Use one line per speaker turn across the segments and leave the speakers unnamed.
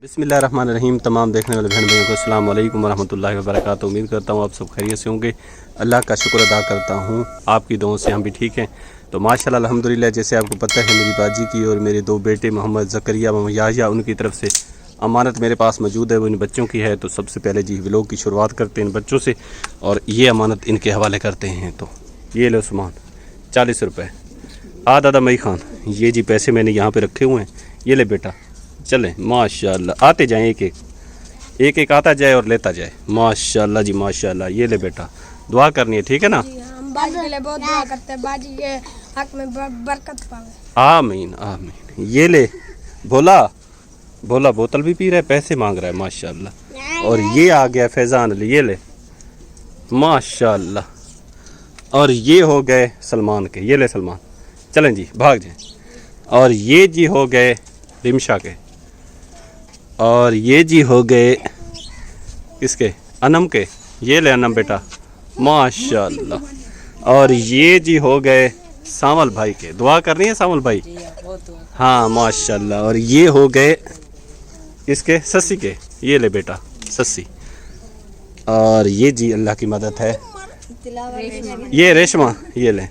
बिस्मिल्लाहिर्रहमानिर्रहीम। तमाम देखने वाले बहन भाइयों को अस्सलाम वालेकुम वरहमतुल्लाहि वबरकातुहू। उम्मीद करता हूँ आप सब खैरियत से होंगे। अल्लाह का शुक्र अदा करता हूँ आपकी दुआओं से हम भी ठीक हैं। तो माशाल्लाह अल्हम्दुलिल्लाह, जैसे आपको पता है मेरी बाजी की और मेरे दो बेटे मोहम्मद ज़करिया व याहिया, उनकी तरफ से अमानत मेरे पास मौजूद है, वो इन बच्चों की है। तो सबसे पहले जी व्लॉग की शुरुआत करते हैं इन बच्चों से और ये अमानत इनके हवाले करते हैं। तो ये लो सामान 40 रुपये। दादा मई खान, ये जी पैसे मैंने यहाँ पे रखे हुए हैं, ये ले बेटा। चलें माशाल्लाह, आते जाएं, एक एक आता जाए और लेता जाए। माशाल्लाह जी माशाल्लाह। ये ले बेटा, दुआ करनी है, ठीक है ना?
हम बाजी के लिए बहुत दुआ करते हैं, बाजी के हक में बरकत पावे।
आमीन आमीन। ये ले भोला, भोला बोतल भी पी रहा है, पैसे मांग रहा है माशाल्लाह। और ये आ गया फैज़ान अली, ये ले माशाल्लाह। और ये हो गए सलमान के, ये ले सलमान, चलें जी भाग जाएं। और ये जी हो गए रिमशा के, और ये जी हो गए किसके, अनम के, ये ले अनम बेटा माशाल्लाह। और ये जी हो गए सामल भाई के, दुआ करनी है सामल भाई, हाँ माशाल्लाह। और ये हो गए इसके सस्सी के, ये ले बेटा सस्सी। और ये जी अल्लाह की मदद है, ये रेशमा, ये ले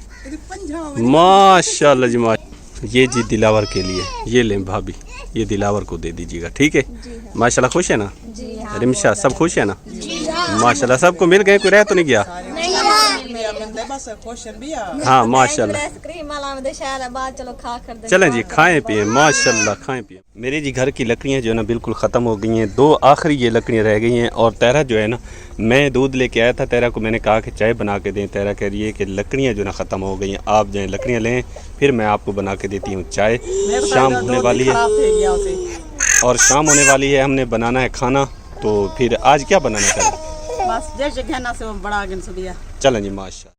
माशाल्लाह जी माशाल्लाह। ये जी दिलावर के लिए, ये ले भाभी, ये दिलावर को दे दीजिएगा, ठीक है? माशाल्लाह खुश है ना? रिमशा सब खुश है ना? माशाल्लाह सबको मिल गए, कोई रह तो नहीं गया? हाँ माशाल्लाह। चलें जी खाएं पिए माशाल्लाह, खाएं पिए। मेरे जी घर की लकड़ियाँ जो है ना बिल्कुल ख़त्म हो गई हैं, दो आखिरी ये लकड़ियाँ रह गई हैं। और तेरा जो है ना, मैं दूध लेके आया था, तेरा को मैंने कहा कि चाय बना के दें, तेरा कह रही है कि लकड़ियाँ जो ना ख़त्म हो गई हैं, आप जाएँ लकड़ियाँ लें, फिर मैं आपको बना के देती हूँ चाय। शाम होने वाली है और शाम होने वाली है, हमने बनाना है खाना। तो फिर आज क्या बनाना है?
बस जैसे कहना से बड़ा आगे सुबिया।
चलें जी माशा।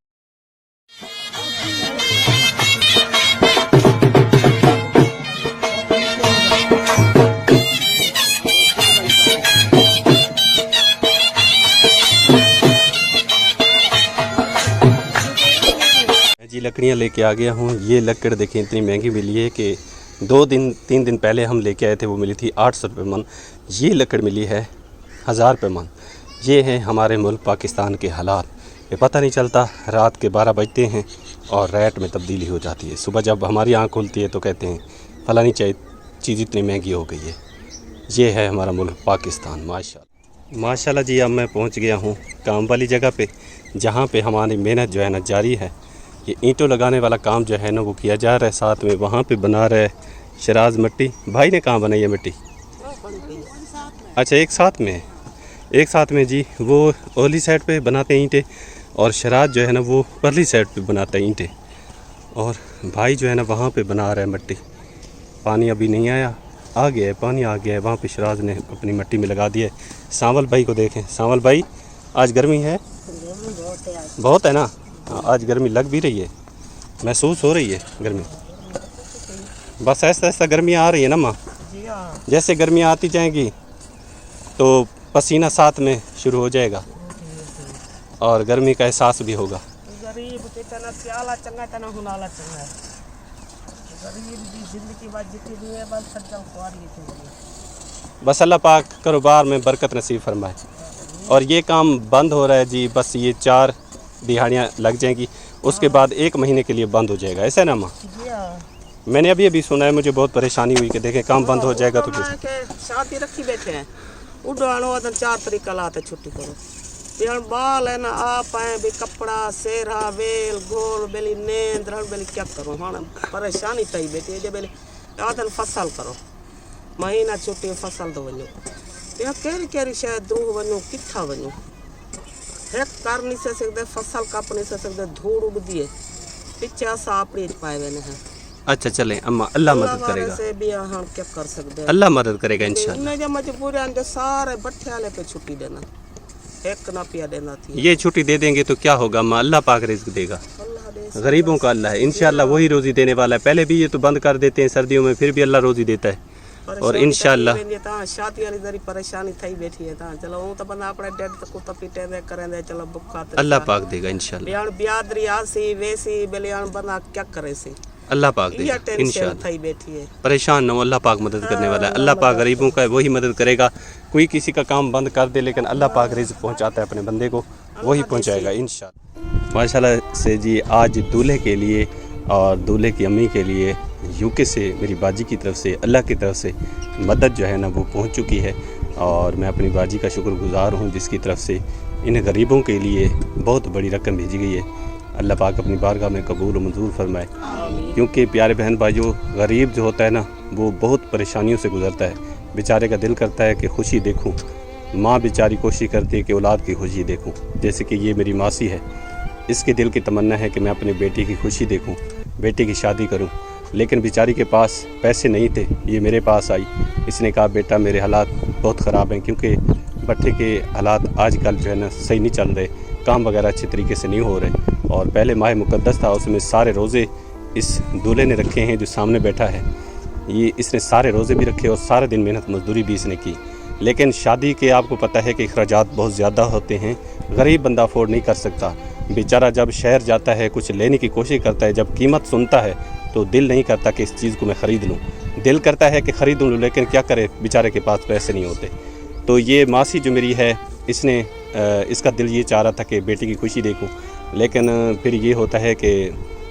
जी लकड़ियाँ लेके आ गया हूँ। ये लकड़ देखें इतनी महंगी मिली है कि 3 दिन पहले हम लेके आए थे, वो मिली थी 800 रुपये मन। ये लकड़ मिली है 1000 रुपये मन। ये हैं हमारे मुल्क पाकिस्तान के हालात। ये पता नहीं चलता, रात के 12 बजते हैं और रेट में तब्दीली हो जाती है। सुबह जब हमारी आँख खुलती है तो कहते हैं फलानी चीज़ इतनी महंगी हो गई है। ये है हमारा मुल्क पाकिस्तान माशाल्लाह। माशाल्लाह जी, अब मैं पहुँच गया हूँ काम वाली जगह पे, जहाँ पे हमारी मेहनत जो है ना जारी है। ये ईंटों लगाने वाला काम जो है ना वो किया जा रहा है, साथ में वहाँ पे बना रहा है शराज मिट्टी। भाई ने कहाँ बनाई है मिट्टी? अच्छा एक साथ में, एक साथ में जी। वो ओली साइड पे बनाते हैं ईंटें और शराज जो है ना वो परली साइड पे बनाते हैं ईंटें। और भाई जो है ना वहाँ पे बना रहा है मिट्टी। पानी अभी नहीं आया, आ गया है, पानी आ गया है। वहाँ पे शराज ने अपनी मिट्टी में लगा दिया है। सांवल भाई को देखें, सांवल भाई आज गर्मी है, बहुत है ना? आज गर्मी लग भी रही है, महसूस हो रही है गर्मी। बस ऐसा ऐसा गर्मियाँ आ रही है ना माँ, जैसे गर्मियाँ आती जाएंगी तो पसीना साथ में शुरू हो जाएगा और गर्मी का एहसास भी होगा। बस अल्लाह पाक कारोबार में बरकत नसीब फरमाए। और ये काम बंद हो रहा है जी, बस ये 4 दिहाड़ियाँ लग जाएंगी, उसके बाद 1 महीने के लिए बंद हो जाएगा, ऐसा है ना माँ? मैंने अभी सुना है, मुझे बहुत परेशानी हुई कि देखें काम बंद हो जाएगा तो
शादी रखी बैठे हैं, उड़ानो 4 तरीका लाते छुट्टी करो। यार बाल है ना आप आए भी कपड़ा सेरा बेल गोल बेली नींद रह बेली क्या करो। हाँ परेशानी तई बैठी है बेली आदन फसल करो, महीना छुट्टी फसल तो वनो या केरी शायद दूह वनो किथा वनो एक कर नहीं से सकते, फसल काप नहीं से सकते, धूड़ उगदी है पिछा सापड़ी पाए हुए हैं।
अच्छा चलें अम्मा, अल्लाह मदद करेगा
से भी हाँ क्या कर सकते हैं,
अल्लाह मदद करेगा इंशाल्लाह।
उन्हें जब मजबूरी आंदे सारे भट्ठे वाले पे छुट्टी देना, एक ना पिया देना थी।
ये छुट्टी दे देंगे तो क्या होगा अम्मा? अल्लाह पाक रिज़्क देगा, गरीबों का अल्लाह है, इंशाल्लाह वही रोज़ी देने वाला है। पहले भी ये तो बंद कर देते हैं सर्दियों में, फिर भी अल्लाह रोज़ी देता है। और इंशाल्लाह
शादी वाली जरी परेशानी थई बैठी है ता चलो वो तो बंदा अपने डेड तक को पीटे दे करें दे, चलो बुखा
अल्लाह पाक देगा इंशाल्लाह।
बियान ब्यादरी आसी वैसी बेलियान बंदा क्या करे सी
अल्लाह पाक
यह
देगा
टेंशन
इंशाल्लाह।
थई बैठी है।
परेशान न हो, अल्लाह पाक मदद करने वाला है। अल्लाह पाक गरीबों का वही मदद करेगा। कोई किसी का काम बंद कर दे लेकिन अल्लाह पाक रिज़्क़ पहुंचाता है अपने बंदे को, वही पहुंचाएगा इंशाल्लाह। माशाल्लाह से जी आज दूल्हे के लिए और दूल्हे की अम्मी के लिए यूके से मेरी बाजी की तरफ से अल्लाह की तरफ से मदद जो है ना वो पहुंच चुकी है। और मैं अपनी बाजी का शुक्रगुजार हूं जिसकी तरफ से इन गरीबों के लिए बहुत बड़ी रकम भेजी गई है। अल्लाह पाक अपनी बारगाह में कबूल और मंजूर फरमाए, क्योंकि प्यारे बहन भाइयों गरीब जो होता है ना वो बहुत परेशानियों से गुजरता है। बेचारे का दिल करता है कि खुशी देखूं, माँ बेचारी कोशिश करती है कि औलाद की खुशी देखूं। जैसे कि ये मेरी मासी है, इसके दिल की तमन्ना है कि मैं अपने बेटी की खुशी देखूं, बेटी की शादी करूं, लेकिन बेचारी के पास पैसे नहीं थे। ये मेरे पास आई, इसने कहा बेटा मेरे हालात बहुत ख़राब हैं, क्योंकि भट्टे के हालात आजकल जो है ना सही नहीं चल रहे, काम वगैरह अच्छे तरीके से नहीं हो रहे। और पहले माह मुक़द्दस था, उसमें सारे रोज़े इस दूल्हे ने रखे हैं जो सामने बैठा है। ये इसने सारे रोज़े भी रखे और सारे दिन मेहनत मजदूरी भी इसने की। लेकिन शादी के आपको पता है कि अखराजात बहुत ज़्यादा होते हैं, गरीब बंदा अफोर्ड नहीं कर सकता। बेचारा जब शहर जाता है कुछ लेने की कोशिश करता है, जब कीमत सुनता है तो दिल नहीं करता कि इस चीज़ को मैं ख़रीद लूँ, दिल करता है कि ख़रीद लूँ, लेकिन क्या करे बेचारे के पास पैसे नहीं होते। तो ये मासी जो मेरी है इसने इसका दिल ये चाह रहा था कि बेटी की खुशी देखूँ, लेकिन फिर ये होता है कि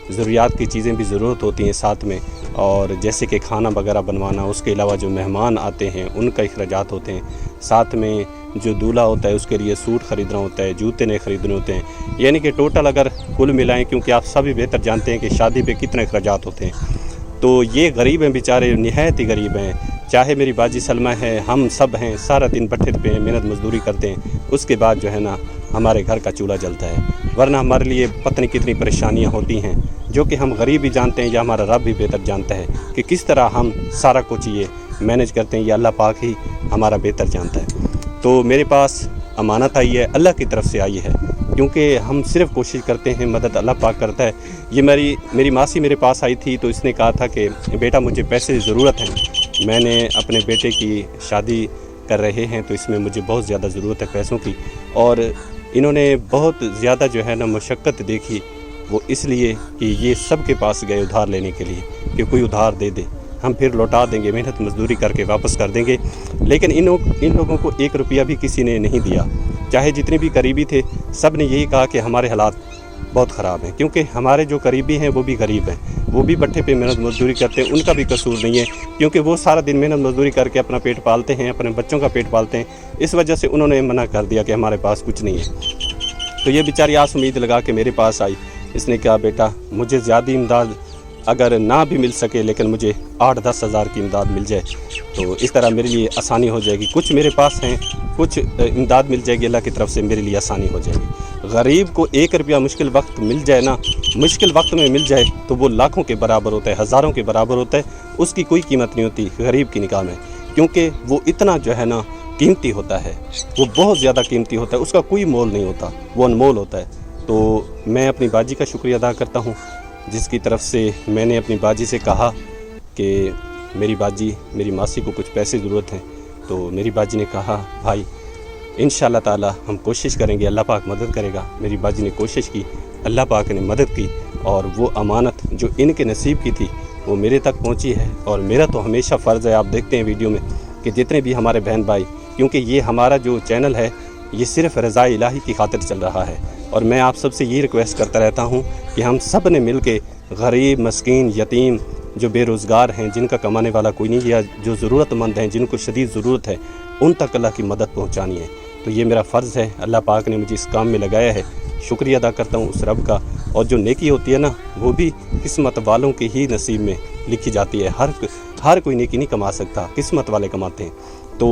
ज़रूरियात की चीज़ें भी ज़रूरत होती हैं साथ में, और जैसे कि खाना वगैरह बनवाना, उसके अलावा जो मेहमान आते हैं उनका अखराजात होते हैं, साथ में जो दूल्हा होता है उसके लिए सूट ख़रीदना होता है, जूते नए ख़रीदने होते हैं। यानी कि टोटल अगर कुल मिलाएं, क्योंकि आप सभी बेहतर जानते हैं कि शादी पे कितने अखराजात होते हैं, तो ये गरीब हैं बेचारे, निहायत ही गरीब हैं। चाहे मेरी बाजी सलमा है, हम सब हैं, सारा दिन भट्ठे पे मेहनत मजदूरी करते हैं, उसके बाद जो है ना हमारे घर का चूल्हा जलता है, वरना हमारे लिए पता नहीं कितनी परेशानियां होती हैं, जो कि हम गरीब भी जानते हैं या हमारा रब भी बेहतर जानता है कि किस तरह हम सारा कुछ ये मैनेज करते हैं। ये अल्लाह पाक ही हमारा बेहतर जानता है। तो मेरे पास अमानत आई है, अल्लाह की तरफ से आई है, क्योंकि हम सिर्फ कोशिश करते हैं, मदद अल्लाह पाक करता है। ये मेरी मासी मेरे पास आई थी, तो इसने कहा था कि बेटा मुझे पैसे की ज़रूरत है, मैंने अपने बेटे की शादी कर रहे हैं, तो इसमें मुझे बहुत ज़्यादा ज़रूरत है पैसों की। और इन्होंने बहुत ज़्यादा जो है ना मशक्क़त देखी, वो इसलिए कि ये सब के पास गए उधार लेने के लिए कि कोई उधार दे दे, हम फिर लौटा देंगे, मेहनत मजदूरी करके वापस कर देंगे। लेकिन इन लोगों को 1 रुपया भी किसी ने नहीं दिया। चाहे जितने भी करीबी थे सब ने यही कहा कि हमारे हालात बहुत ख़राब हैं, क्योंकि हमारे जो करीबी हैं वो भी गरीब हैं, वो भी भट्ठे पे मेहनत मजदूरी करते हैं, उनका भी कसूर नहीं है, क्योंकि वो सारा दिन मेहनत मजदूरी करके अपना पेट पालते हैं, अपने बच्चों का पेट पालते हैं। इस वजह से उन्होंने मना कर दिया कि हमारे पास कुछ नहीं है। तो ये बेचारी आस उम्मीद लगा के मेरे पास आई, इसने कहा बेटा मुझे ज़्यादा इमदाद अगर ना भी मिल सके, लेकिन मुझे 8-10 हज़ार की इमदाद मिल जाए तो इस तरह मेरे लिए आसानी हो जाएगी। कुछ मेरे पास हैं, कुछ इमदाद मिल जाएगी अल्लाह की तरफ से, मेरे लिए आसानी हो जाएगी। गरीब को 1 रुपया मुश्किल वक्त मिल जाए ना, मुश्किल वक्त में मिल जाए तो वो लाखों के बराबर होता है, हज़ारों के बराबर होता है, उसकी कोई कीमत नहीं होती गरीब की निगाह में, क्योंकि वो इतना जो है ना कीमती होता है, वो बहुत ज़्यादा कीमती होता है, उसका कोई मोल नहीं होता, वो अनमोल होता है। तो मैं अपनी बाजी का शुक्रिया अदा करता हूँ, जिसकी तरफ से मैंने अपनी बाजी से कहा कि मेरी बाजी मेरी मासी को कुछ पैसे ज़रूरत हैं, तो मेरी बाजी ने कहा भाई इंशाअल्लाह ताला हम कोशिश करेंगे, अल्लाह पाक मदद करेगा। मेरी बाजी ने कोशिश की, अल्लाह पाक ने मदद की, और वो अमानत जो इनके नसीब की थी वो मेरे तक पहुंची है। और मेरा तो हमेशा फ़र्ज़ है, आप देखते हैं वीडियो में कि जितने भी हमारे बहन भाई, क्योंकि ये हमारा जो चैनल है ये सिर्फ़ रज़ा इलाही की खातिर चल रहा है, और मैं आप सबसे ये रिक्वेस्ट करता रहता हूँ कि हम सब ने मिल के गरीब, मस्कीन, यतीम, जो बेरोज़गार हैं, जिनका कमाने वाला कोई नहीं, या जो ज़रूरतमंद हैं, जिनको शदीद ज़रूरत है, उन तक अल्लाह की मदद पहुँचानी है। तो ये मेरा फ़र्ज़ है, अल्लाह पाक ने मुझे इस काम में लगाया है, शुक्रिया अदा करता हूँ उस रब का। और जो नेकी होती है ना वो भी किस्मत वालों के ही नसीब में लिखी जाती है, हर कोई नेकी नहीं कमा सकता, किस्मत वाले कमाते हैं। तो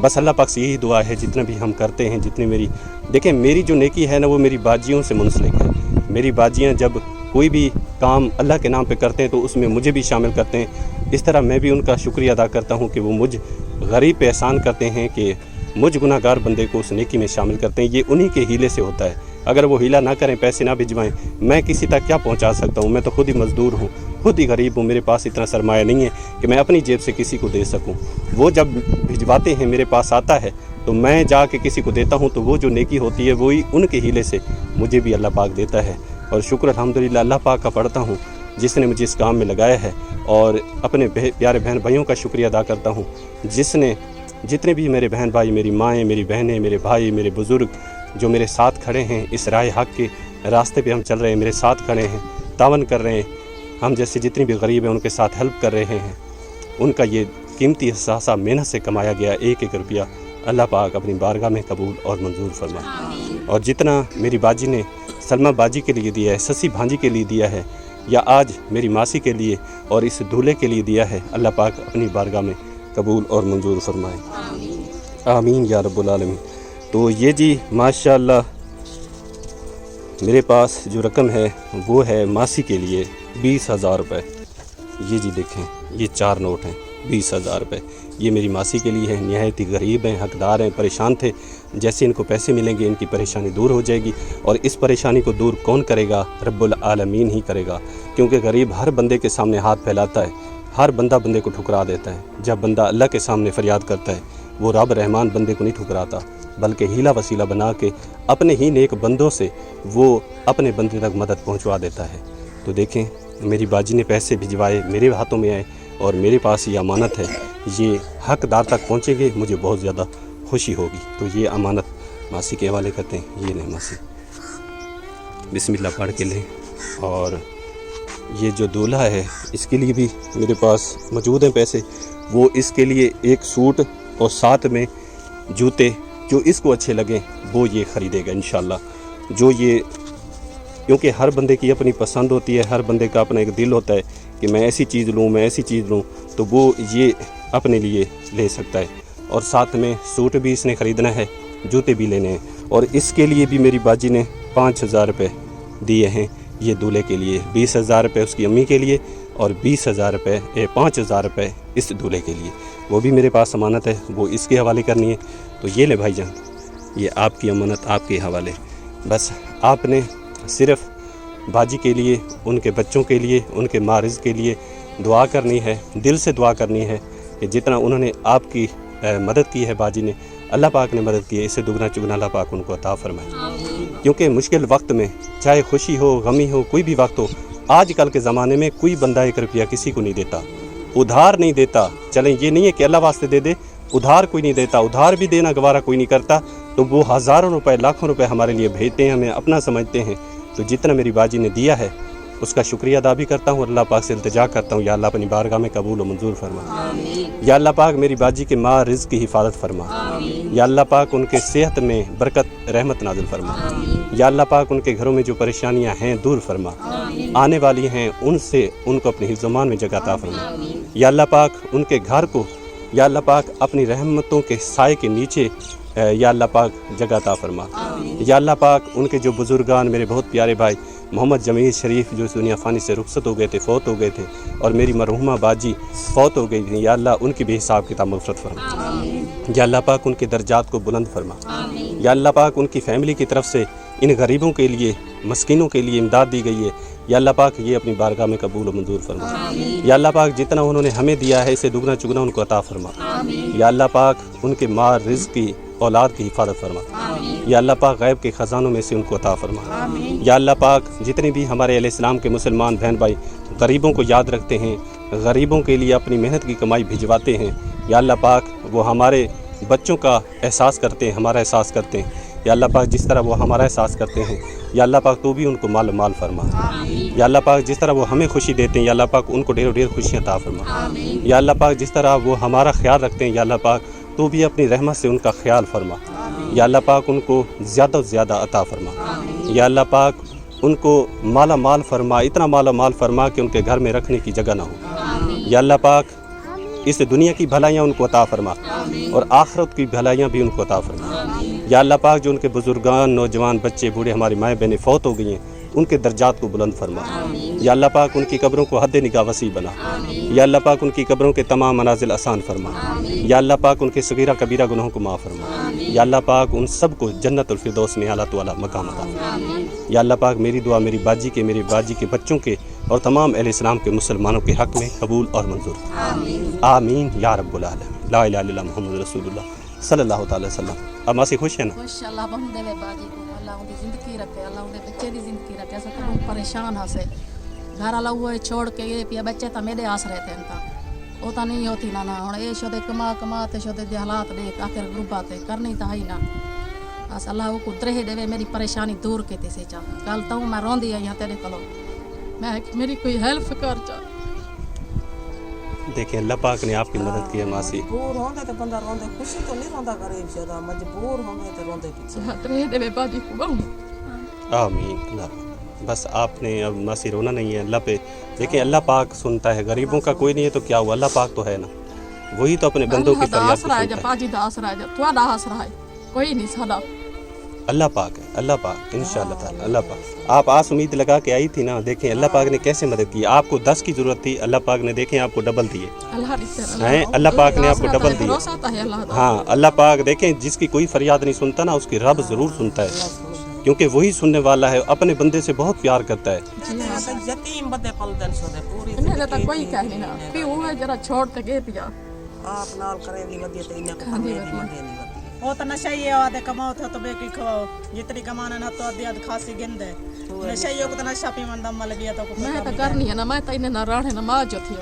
बस अल्लाह पाक से यही दुआ है, जितना भी हम करते हैं, जितनी देखें मेरी जो नेकी है ना वो मेरी बाजियों से मुंसलिक है। मेरी बाजियाँ जब कोई भी काम अल्लाह के नाम पे करते हैं तो उसमें मुझे भी शामिल करते हैं। इस तरह मैं भी उनका शुक्रिया अदा करता हूँ कि वो मुझ गरीब पे एहसान करते हैं, कि मुझ गुनाहगार बंदे को उस नेकी में शामिल करते हैं। ये उन्हीं के हीले से होता है, अगर वो हीला ना करें, पैसे ना भिजवाएं, मैं किसी तक क्या पहुंचा सकता हूं? मैं तो खुद ही मज़दूर हूं, खुद ही गरीब हूं, मेरे पास इतना सरमाया नहीं है कि मैं अपनी जेब से किसी को दे सकूं। वो जब भिजवाते हैं, मेरे पास आता है, तो मैं जाके किसी को देता हूं, तो वो जो नेकी होती है वही उनके हीले से मुझे भी अल्लाह पाक देता है। और शुक्र अल्हम्दुलिल्लाह अल्लाह पाक का पढ़ता हूँ जिसने मुझे इस काम में लगाया है, और अपने प्यारे बहन भाइयों का शुक्रिया अदा करता हूँ जिसने जितने भी मेरे बहन भाई, मेरी माएँ, मेरी बहनें, मेरे भाई, मेरे बुज़ुर्ग जो मेरे साथ खड़े हैं, इस राह हक़ के रास्ते पे हम चल रहे हैं, मेरे साथ खड़े हैं, तावन कर रहे हैं, हम जैसे जितनी भी गरीब हैं उनके साथ हेल्प कर रहे हैं, उनका ये कीमती एहसासा मेहनत से कमाया गया एक एक रुपया अल्लाह पाक अपनी बारगाह में कबूल और मंजूर फरमाए। और जितना मेरी बाजी ने सलमा बाजी के लिए दिया है, ससी भांजी के लिए दिया है, या आज मेरी मासी के लिए और इस दूल्हे के लिए दिया है, अल्लाह पाक अपनी बारगाह में कबूल और मंजूर फरमाए। आमीन या रब्बुल आलमीन। तो ये जी माशाअल्लाह मेरे पास जो रकम है वो है मासी के लिए 20,000 रुपये। ये जी देखें, ये 4 नोट हैं 20,000 रुपये। ये मेरी मासी के लिए है, नहायत ही गरीब हैं, हकदार हैं, परेशान थे। जैसे इनको पैसे मिलेंगे इनकी परेशानी दूर हो जाएगी, और इस परेशानी को दूर कौन करेगा? रब्बुल आलमीन ही करेगा, क्योंकि गरीब हर बंदे के सामने हाथ फैलाता है, हर बंदा बंदे को ठुकरा देता है। जब बंदा अल्लाह के सामने फरियाद करता है, वो रब रहमान बंदे को नहीं ठुकराता, बल्कि हीला वसीला बना के अपने ही नेक बंदों से वो अपने बंदे तक मदद पहुंचवा देता है। तो देखें, मेरी बाजी ने पैसे भिजवाए, मेरे हाथों में आए, और मेरे पास ये अमानत है, ये हकदार तक पहुंचेंगे, मुझे बहुत ज़्यादा खुशी होगी। तो ये अमानत मासी के हवाले करते हैं। ये लें मासी, बिस्मिल्लाह पढ़ के लें। और ये जो दूल्हा है इसके लिए भी मेरे पास मौजूद हैं पैसे, वो इसके लिए एक सूट और साथ में जूते जो इसको अच्छे लगें वो ये ख़रीदेगा इंशाल्लाह। जो ये, क्योंकि हर बंदे की अपनी पसंद होती है, हर बंदे का अपना एक दिल होता है कि मैं ऐसी चीज़ लूँ, मैं ऐसी चीज़ लूँ, तो वो ये अपने लिए ले सकता है। और साथ में सूट भी इसने ख़रीदना है, जूते भी लेने हैं। और इसके लिए भी मेरी बाजी ने 5,000 रुपये दिए हैं ये दूल्हे के लिए, 20,000 रुपये उसकी अम्मी के लिए, और 20,000 रुपये 5,000 रुपये इस दूल्हे के लिए। वो भी मेरे पास अमानत है, वो इसके हवाले करनी है। तो ये ले भाईजान, ये आपकी अमानत आपके हवाले। बस आपने सिर्फ़ बाजी के लिए, उनके बच्चों के लिए, उनके मारिज़ के लिए दुआ करनी है, दिल से दुआ करनी है कि जितना उन्होंने आपकी मदद की है, बाजी ने, अल्लाह पाक ने मदद की है, इससे दुगना चुगना अल्लाह पाक उनको अता फरमाए। क्योंकि मुश्किल वक्त में, चाहे खुशी हो, गमी हो, कोई भी वक्त हो, आज कल के ज़माने में कोई बंदा 1 रुपया किसी को नहीं देता, उधार नहीं देता। चलें, ये नहीं है कि अल्लाह वास्ते दे दे, उधार कोई नहीं देता, उधार भी देना गवारा कोई नहीं करता। तो वो हज़ारों रुपए, लाखों रुपए हमारे लिए भेजते हैं, हमें अपना समझते हैं। तो जितना मेरी बाजी ने दिया है उसका शुक्रिया अदा भी करता हूँ, अल्लाह पाक से इल्तिजा करता हूँ, या अल्लाह अपनी बारगाह में कबूल और मंजूर फरमा। या अल्लाह पाक मेरी बाजी के माँ रिज़्क़ की हिफाजत फरमा। या अल्लाह पाक उनके सेहत में बरकत रहमत नाज़िल फरमा। या अल्लाह पाक उनके घरों में जो परेशानियाँ हैं दूर फरमा, आने वाली हैं उनसे उनको अपने हिफ्ज़-ओ-मान में जगह अता फरमा। या अल्लाह पाक उनके घर को, या अल्लाह पाक अपनी रहमतों के साए के नीचे या अल्लाह पाक जगह अता फरमा। या अल्लाह पाक उनके जो बुज़ुर्गान, मेरे बहुत प्यारे भाई मोहम्मद जमील शरीफ जो इस दुनिया फ़ानी से रुखसत हो गए थे, फ़ौत हो गए थे, और मेरी मरहुमा बाजी फ़ौत हो गई थी, या अल्लाह उनकी भी हिसाब किताब मग़फ़िरत फरमा। या अल्लाह पाक उनके दर्जात को बुलंद फरमा। या अल्लाह पाक उनकी फ़ैमिली की तरफ से इन गरीबों के लिए, मस्किनों के लिए इमदाद दी गई है, या अल्लाह पाक ये अपनी बारगाह में कबूल और मंजूर फरमा। या अल्लाह पाक जितना उन्होंने हमें दिया है इसे दुगना चुगना उनको अता फरमा। या अल्लाह पाक उनके माल रिज़्क़ की, औलाद की हिफाजत फरमा। या अल्लाह पाक गैब के ख़जानों में से उनको अता फरमा। या अल्लाह पाक जितने भी हमारे अहले इस्लाम के मुसलमान बहन भाई गरीबों को याद रखते हैं, गरीबों के लिए अपनी मेहनत की कमाई भिजवाते हैं, या अल्लाह पाक वो हमारे बच्चों का एहसास करते हैं, हमारा एहसास करते हैं। या अल्लाह पाक जिस तरह वो हमारा एहसास करते हैं, या अल्लाह पाक तो भी उनको माल माल फरमा। या अल्लाह पाक जिस तरह वो हमें खुशी देते हैं, या अल्लाह पाक उनको ढेरों ढेर खुशियाँ अता फरमा। या अल्लाह पाक जिस तरह वो हमारा ख्याल रखते हैं, या अल्लाह पाक तो भी अपनी रहमत से उनका ख्याल फरमा। या अल्लाह पाक उनको ज़्यादा से ज़्यादा अता फरमा। या अल्लाह पाक उनको माला माल फरमा, इतना माला माल फरमा कि उनके घर में रखने की जगह ना हो। या अल्लाह पाक इस दुनिया की भलाइयाँ उनको अता फरमा, और आखिरत की भलाइयाँ भी उनको अता फरमा। या अल्लाह पाक जो उनके बुजुर्गान, नौजवान, बच्चे, बूढ़े, हमारी माएँ बहनें फ़ौत हो गई हैं, उनके दर्जात को बुलंद फरमा। या अल्लाह पाक उनकी कब्रों को हद निगाह वसी बना। या अल्लाह पाक उनकी कब्रों के तमाम मनाजिल आसान फरमा। या अल्लाह पाक उनके सगीरा कबीरा गुनाहों को माफ़ फरमा। या अल्लाह पाक उन सब को जन्नतुल फिरदौस में आला तो आला मकाम अता फरमा। या अल्लाह पाक मेरी दुआ मेरी बाजी के, मेरे बाजी के बच्चों के और तमाम अहले इस्लाम के मुसलमानों के हक़ में कबूल और मंजूर। आमीन या रब्बुल आलमीन। ला इलाहा इल्लल्लाह मुहम्मद रसूलुल्लाह सल्लल्लाहु अलैहि वसल्लम। अब मासी खुश है ना?
खुश अल्लाह बहु देवे बाजी को, अल्लाह उनकी ज़िंदगी रखे, अल्लाह उनके बच्चे की ज़िंदगी रखे, सब लोग परेशान हसे घर वाला वो छोड़ के ये पिया बच्चे तो मेरे आस रहते हैं ता वो तो नहीं होती ना ना हुण ये शोदे कमा कमाते शोदे दे हालात देख आखिर गुरबाते करनी तो है ना बस अल्लाह वो कुदरे ही देवे मेरी परेशानी दूर कीती सी चा कल तो मैं रोंदी आई हाँ तेरे कोलो मैं मेरी कोई हेल्प कर चा
देखिए अल्लाह पाक ने आपकी मदद की है मासी।
मजबूर होंदे तो बंदा रोंदे, खुशी तो नहीं रोंदा गरीब ज्यादा, मजबूर होंदे तो रोंदे पीछे।
तेरे देवे बाजी को बहु
आमीन अल्लाह। बस आपने अब मासी रोना नहीं है, अल्लाह पे देखिए, अल्लाह पाक सुनता है। गरीबों का कोई नहीं है तो क्या हुआ, अल्लाह पाक तो है ना, वही तो अपने बंदों की फरियाद
आसरा है
सुनता है।
बाजी दा आसरा है तुहाडा आसरा है कोई नहीं साडा
अल्लाह पाक है, अल्लाह पाक इंशाअल्लाह ताला अल्लाह पाक। आप आस उम्मीद लगा के आई थी ना, देखें अल्लाह पाक ने कैसे मदद की। आपको 10 की जरूरत थी, अल्लाह पाक ने देखें आपको डबल दिए हैं, अल्लाह पाक ने आपको डबल दिए। हाँ अल्लाह पाक देखें, जिसकी कोई फरियाद नहीं सुनता ना, उसकी रब जरूर सुनता है, क्योंकि वही सुनने वाला है, अपने बंदे से बहुत प्यार करता है।
यतीम बंदे पलदन सोदे पूरी
मेरे तो कोई कहनी ना भी वो है जरा छोड़ के गए पिया
आप नाल करे दी वदी ते इन्ने को कमे दी मदे नहीं वदी।
वो तो नशा ही आदे कमाओ तो बेकी खाओ, जितनी कमाना ना तो आदि खासी गिंदे नशा ही को तो नशा पी मन दम लग गया तो
मैं तो करनी है ना, मैं तो इन्हें ना रहने ना माँ जो थी।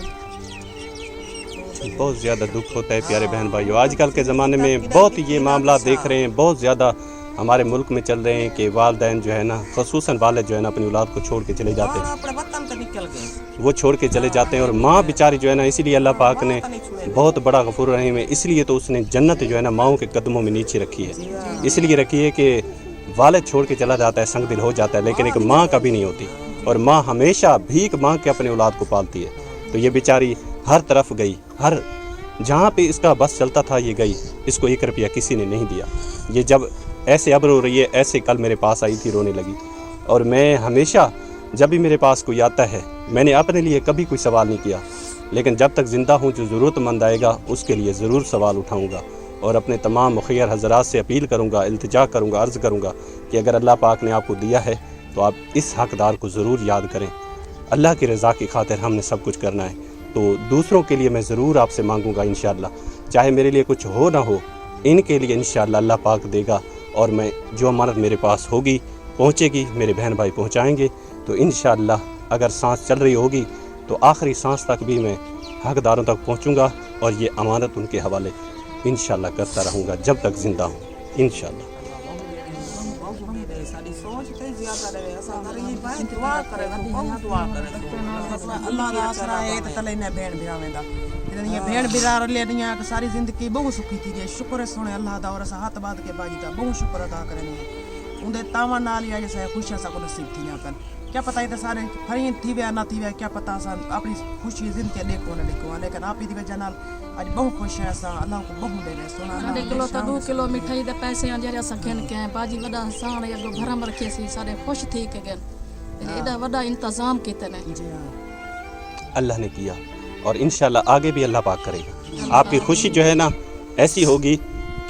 बहुत ज़्यादा दुख होता है प्यारे बहन भाइयों, आजकल के ज़माने में बहुत ये मामला देख रहे हैं, बहुत ज़्यादा हमारे मुल्क में चल रहे हैं कि वालिदैन जो है ना, खसूसन वालिद जो है ना, अपनी औलाद को छोड़ के चले जाते हैं,
अपने वतन से निकल गए,
वो छोड़ के चले जाते हैं। और माँ बेचारी जो है ना, इसीलिए अल्लाह पाक ने बहुत बड़ा गफूर रहीम है, इसलिए तो उसने जन्नत जो है ना माओं के कदमों में नीचे रखी है, इसलिए रखी है कि वालिद छोड़ के चला जाता है, संग दिल हो जाता है, लेकिन एक माँ कभी नहीं होती, और माँ हमेशा भीख मांग के अपने औलाद को पालती है। तो ये बेचारी हर तरफ गई, हर जहाँ पे इसका बस चलता था ये गई, इसको 1 रुपया किसी ने नहीं दिया। ये जब ऐसे अब रो रही है, ऐसे कल मेरे पास आई थी, रोने लगी। और मैं हमेशा जब भी मेरे पास कोई आता है, मैंने अपने लिए कभी कोई सवाल नहीं किया, लेकिन जब तक ज़िंदा हूँ जो ज़रूरतमंद आएगा उसके लिए ज़रूर सवाल उठाऊँगा, और अपने तमाम मुखियर हज़रात से अपील करूँगा, इल्तिजा करूँगा, अर्ज़ करूँगा कि अगर अल्लाह पाक ने आपको दिया है तो आप इस हक़दार को ज़रूर याद करें। अल्लाह की रज़ा की खातिर हमने सब कुछ करना है, तो दूसरों के लिए मैं ज़रूर आपसे मांगूँगा इंशाअल्लाह, चाहे मेरे लिए कुछ हो ना हो, इनके लिए इंशाअल्लाह अल्लाह पाक देगा। और मैं जो अमानत मेरे पास होगी पहुँचेगी, मेरे बहन भाई पहुँचाएँगे, तो इंशाअल्लाह अगर सांस चल रही होगी तो आखिरी सांस तक भी मैं हक़दारों तक पहुँचूँगा, और ये अमानत उनके हवाले इंशाअल्लाह करता रहूँगा जब तक ज़िंदा हूँ इंशाअल्लाह।
साडी सोच ते ज्यादा रहे, असा गरीब है, दुआ करे तो बहुत दुआ करे,
अल्लाह दा आसरा है तो तले ने भेड़ बिरावेंदा इतनी भेड़ बिरार ले दियां कि सारी जिंदगी बहुत सुखी थी गई। शुक्र है सोने अल्लाह दा, और असा हाथ बांध के बाजी दा बहुत शुक्र अदा करने उनदे तावा नाल या जैसे खुशियां सा को नसीब थी ना पन, क्या पता है तो सारे फरीन थी वे ना थी वे, क्या पता सा अपनी खुशी जिंदगी देखो ना देखो, लेकिन आप ही दी वजह नाल आज बहुत खुश है सा, अल्लाह को बहुत दे दे सोना।
1 किलो तो 2 किलो मिठाई दे पैसे आ जरा सखन के बाजी वडा साण या भरम रखे सी सारे खुश थी के गन एडा वडा इंतजाम किते ने
जी हां
अल्लाह ने किया, और इंशाअल्लाह आगे भी अल्लाह पाक करेगा। आपकी खुशी जो है ना ऐसी होगी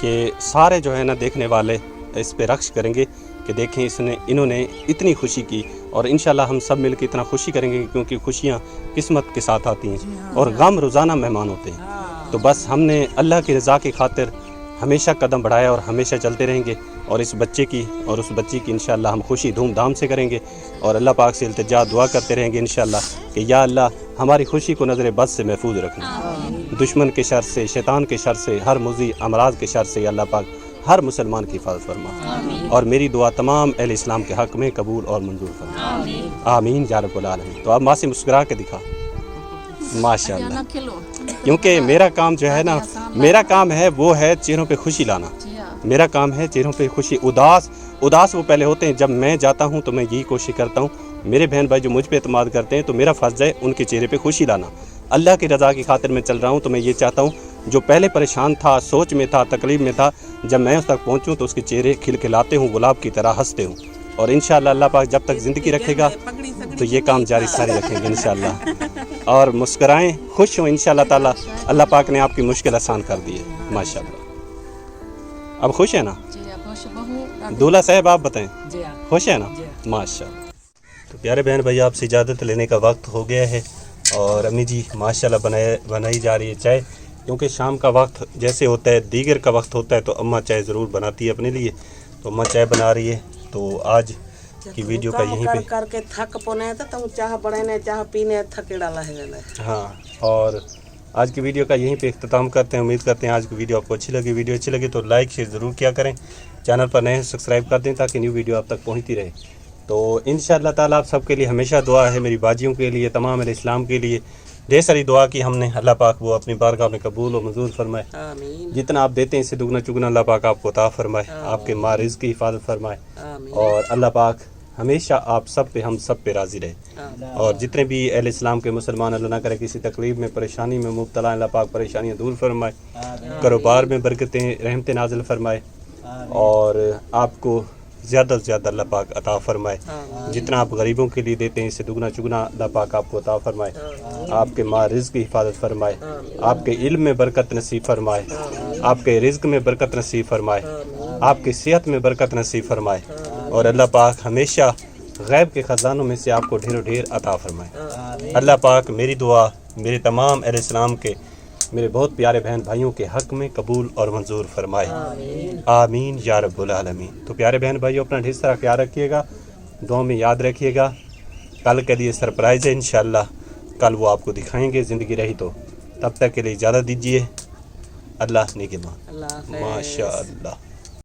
कि सारे जो है ना देखने वाले इस पे रक्श करेंगे कि देखें इन्होंने इतनी खुशी की, और इंशाअल्लाह हम सब मिलकर इतना खुशी करेंगे, क्योंकि खुशियाँ किस्मत के साथ आती हैं और गम रोज़ाना मेहमान होते हैं। तो बस हमने अल्लाह की रज़ा की खातिर हमेशा कदम बढ़ाया और हमेशा चलते रहेंगे, और इस बच्चे की और उस बच्ची की इंशाअल्लाह हम खुशी धूमधाम से करेंगे, और अल्लाह पाक से इल्तिजा दुआ करते रहेंगे इंशाअल्लाह कि या अल्लाह हमारी खुशी को नज़र बद से महफूज रखना, दुश्मन के शर से, शैतान के शर से, हर मुज़ी अमराज के शर से अल्लाह पाक हर मुसलमान की हिफाजत फरमा, और मेरी दुआ तमाम अहले इस्लाम के हक़ में कबूल और मंजूर फरमा, आमीन या रब्बुल आलमीन। तो अब माँ से मुस्कुरा के दिखा माशाअल्लाह, क्योंकि मेरा काम जो है ना, मेरा काम है वो है चेहरों पे खुशी लाना, मेरा काम है चेहरों पे खुशी। उदास वो पहले होते हैं, जब मैं जाता हूँ तो मैं यही कोशिश करता हूँ, मेरे बहन भाई जो मुझ पे एतमाद करते हैं तो मेरा फ़र्ज़ है उनके चेहरे पे खुशी लाना। अल्लाह की रज़ा की खातिर मैं चल रहा हूँ, तो मैं ये चाहता हूँ जो पहले परेशान था, सोच में था, तकलीफ़ में था, जब मैं उस तक पहुँचूँ तो उसके चेहरे खिलखिलाते हूँ, गुलाब की तरह हंसते हूँ, और इंशाअल्लाह अल्लाह पाक जब तक ज़िंदगी रखेगा तो ये काम जारी सारी रखेंगे इंशाअल्लाह, और मुस्कराएं, खुश हों इंशाअल्लाह ताला। अल्लाह पाक ने आपकी मुश्किल आसान कर दी है माशाअल्लाह। अब खुश है ना दूल्हा साहब, आप बताएं खुश है ना माशाअल्लाह। तो प्यारे बहन भाई, आपसे इजाज़त लेने का वक्त हो गया है, और अम्मी जी माशाअल्लाह बनाई जा रही है चाय, क्योंकि शाम का वक्त जैसे होता है, दीगर का वक्त होता है, तो अम्मा चाय ज़रूर बनाती है अपने लिए, तो अम्मा चाय बना रही है। तो आज की वीडियो का
काम
यहीं
कर
पे
करके थक पने तो तुम चाह बड़े चाह पीने थकेड़ा लहे
हाँ, और आज की वीडियो का यहीं पे इख्तिताम करते हैं। उम्मीद करते हैं आज की वीडियो आपको अच्छी लगी। वीडियो अच्छी लगी तो लाइक शेयर ज़रूर किया करें, चैनल पर नए सब्सक्राइब कर दें ताकि न्यू वीडियो आप तक पहुंचती रहे। तो इंशाअल्लाह ताला आप सबके लिए हमेशा दुआ है, मेरी बाजियों के लिए, तमाम अहले इस्लाम के लिए ढेर सारी दुआ की हमने। अल्लाह पाक वो अपनी बारगाह में कबूल और मंजूर फरमाए।
आमीन
जितना आप देते हैं इससे दुगना चुगना अल्लाह पाक आपको अता फरमाए, आपके माँ रिज़्क़ की हिफाजत फरमाए,
आमीन
और अल्लाह पाक हमेशा आप सब पे हम सब पे राज़ी रहे। और जितने भी अहले इस्लाम के मुसलमान अल्लाह ना करे किसी तकलीफ में परेशानी में मुब्तला, अल्लाह पाक परेशानियाँ दूर फरमाए, कारोबार में बरकतें रहमतें नाज़िल फरमाए, और आपको ज़्यादा से ज़्यादा अल्लाह पाक अता फरमाए। जितना आप गरीबों के लिए देते हैं इससे दुगना चुगना अल्लाह पाक आपको अता फरमाए, आपके माँ रिज़्क़ की हिफाजत फरमाए, आपके इल्म में बरकत नसीब फरमाए, आपके रिज़्क़ में बरकत नसीब फरमाए, आपकी सेहत में बरकत नसीब फरमाए, और अल्लाह पाक हमेशा गैब के ख़जानों में से आपको ढेरों ढेर अता फरमाए। अल्लाह पाक मेरी दुआ मेरे तमाम अहले इस्लाम के, मेरे बहुत प्यारे बहन भाइयों के हक़ में कबूल और मंजूर फरमाए। आमीन या रब्बुल आलमीन। तो प्यारे बहन भाइयों अपना ढेर सारा ख्याल रखिएगा, दुआ में याद रखिएगा। कल के लिए सरप्राइज़ है इंशाअल्लाह, कल वो आपको दिखाएंगे ज़िंदगी रही तो। तब तक के लिए इजाज़त दीजिए। अल्लाह ने के
अल्लाह हाफ़िज़।
माशा अल्लाह।